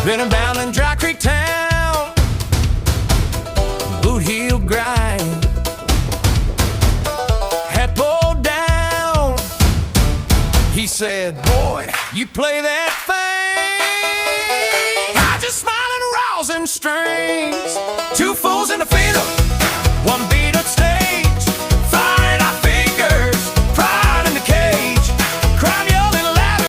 Been down in Dry Creek Town, boot heel grind, hat pulled down. He said, boy, you play that thing. I just smile and rousing strings. Two fools in the